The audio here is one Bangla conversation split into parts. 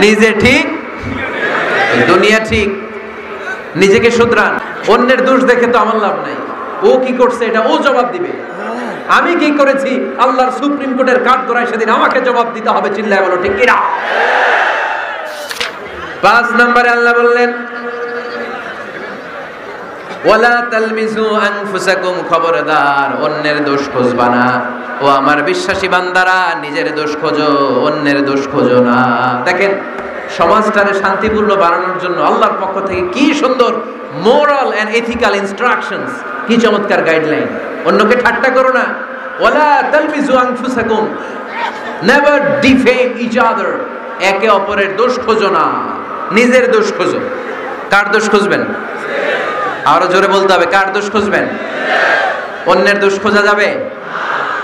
নিজে ঠিক, দুনিয়া ঠিক। নিজেকে শুধরান। অন্যের দোষ দেখে তো আমার লাভ নাই। ও কি করছে এটা ও জবাব দিবে। আমি কি করেছি আল্লাহর সুপ্রিম কোর্টের কাঠগড়ায় সেদিন আমাকে জবাব দিতে হবে। চিল্লায় বলো ঠিক কিনা। 5 নম্বরে আল্লাহ বললেন ওয়ালা তালমিজু আনফুসাকুম, খবরদার অন্যের দোষ খুঁজবা না। ও আমার বিশ্বাসী বান্দারা, নিজের দোষ খোঁজো, অন্যের দোষ খোঁজো না। দেখেন সমাজটারে শান্তিপূর্ণ বানানোর জন্য আল্লাহর পক্ষ থেকে কি সুন্দর মোরাল এন্ড এথিক্যাল ইনস্ট্রাকশনস, কি চমৎকার গাইডলাইন। অন্যকে ঠাট্টা করো না। ওয়ালা তালমিজু আনফুসাকুম, নেভার ডিফেম ইচ আদার, একে অপরের দোষ খোঁজো না, নিজের দোষ খোঁজো। কার দোষ খুঁজবেন? আরো জোরে বলতে হবে, কার দোষ খুঁজবেন? অন্যের দোষ খোঁজা যাবে?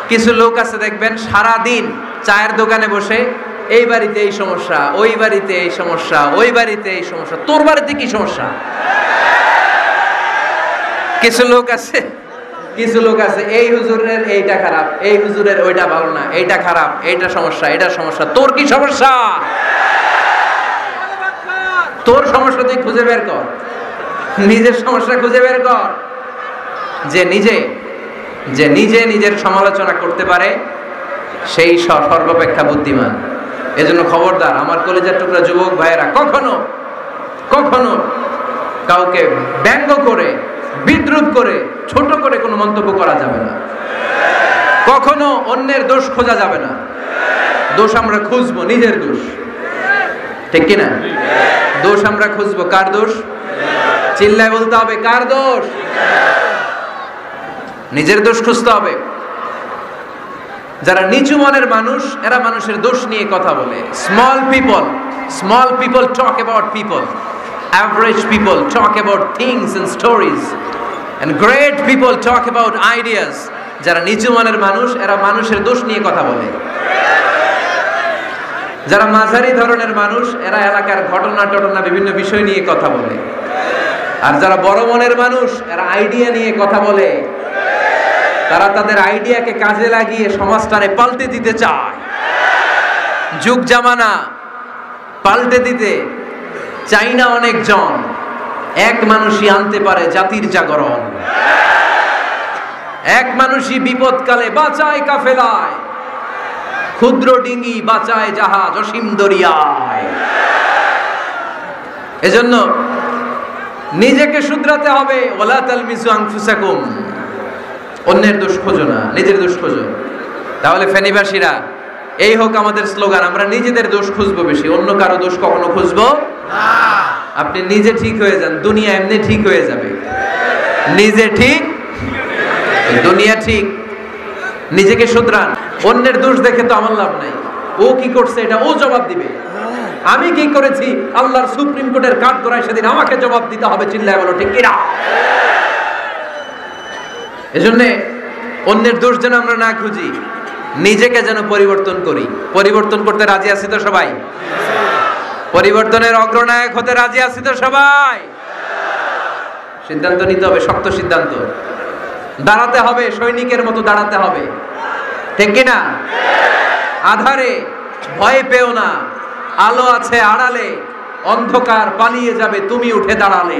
কিছু লোক আছে দেখবেন সারা দিন চায়ের দোকানে বসে এই বাড়িতে এই সমস্যা, ওই বাড়িতে এই সমস্যা, ওই বাড়িতে এই সমস্যা, তোর বাড়িতে কি সমস্যা? কিছু লোক আছে এই হুজুরের এইটা খারাপ, এই হুজুরের ওইটা ভালো না, এইটা খারাপ, এইটা সমস্যা, এটা সমস্যা, তোর কি সমস্যা? তোর সমস্যা তুই খুঁজে বের কর, নিজের সমস্যা খুঁজে বের কর। যে নিজে নিজের সমালোচনা করতে পারে সেই সর্বাপেক্ষা বুদ্ধিমান। এজন্য খবরদার আমার কলেজের টুকরা যুবক ভাইয়েরা, কখনো কাউকে ব্যঙ্গ করে, বিদ্রুপ করে, ছোট করে কোনো মন্তব্য করা যাবে না। কখনো অন্যের দোষ খোঁজা যাবে না। দোষ আমরা খুঁজবো, নিজের দোষ, ঠিক কিনা? দোষ আমরা খুঁজবো, কার দোষ? চিল্লায় বলতে হবে, কার দোষ? নিজের দোষ খুঁজতে হবে। যারা নিচু মনের মানুষ, এরা মানুষের দোষ নিয়ে কথা বলে। Small people talk about people, average people talk about things and stories, and great people talk about ideas. যারা নিচু মনের মানুষ, এরা মানুষের দোষ নিয়ে কথা বলে। যারা মাঝারি ধরনের মানুষ, এরা এলাকার ঘটনা বিভিন্ন বিষয় নিয়ে কথা বলে। আর যারা বড় মনের মানুষ, এরা আইডিয়া নিয়ে কথা বলে। তারা তাদের আইডিয়াকে কাজে লাগিয়ে সমাজটারে পাল্টে দিতে চায়। যুগ জামানা পাল্টে দিতে চাই না অনেকজন, এক মানুষই আনতে পারে জাতির জাগরণ। এক মানুষই বিপদকালে বাঁচায় কাফেলায়, ক্ষুদ্র ডিঙ্গি বাঁচায় জাহাজ অসীম দরিয়ায়। এজন্য নিজেকে শুধরাতে হবে। ওয়ালা তালমিজু আনফুসাকুম, অন্যের দোষ খোঁজো না, নিজের দোষ খোঁজো। তাহলে ফেনীবাসীরা, এই হোক আমাদের স্লোগান, আমরা নিজেদের দোষ খুঁজবো বেশি, অন্য কারো দোষ কখনো খুঁজবো না। আপনি নিজে ঠিক হয়ে যান, দুনিয়া এমনি ঠিক হয়ে যাবে। নিজে ঠিক, দুনিয়া ঠিক। নিজেকে শুধরান। অন্যের দোষ দেখে তো আমার লাভ নাই। ও কি করছে এটা ও জবাব দিবে। আমি কি করেছি আল্লাহর সুপ্রিম কোর্টের কাঠগড়ায় সেদিন আমাকে জবাব দিতে হবে। চিল্লায় বলো ঠিক কিনা। এজন্য অন্যের দোষ যেন আমরা না খুঁজি, নিজেকে যেন পরিবর্তন করি। পরিবর্তন করতে রাজি আছি তো সবাই? পরিবর্তনের অগ্রনায়ক হতে রাজি আছি তো সবাই? সিদ্ধান্ত নিতে হবে, শক্ত সিদ্ধান্ত। দাঁড়াতে হবে, সৈনিকের মতো দাঁড়াতে হবে, ঠিক কিনা? আধারে ভয় পেও না, আলো আছে আড়ালে, অন্ধকার পালিয়ে যাবে তুমি উঠে দাঁড়ালে।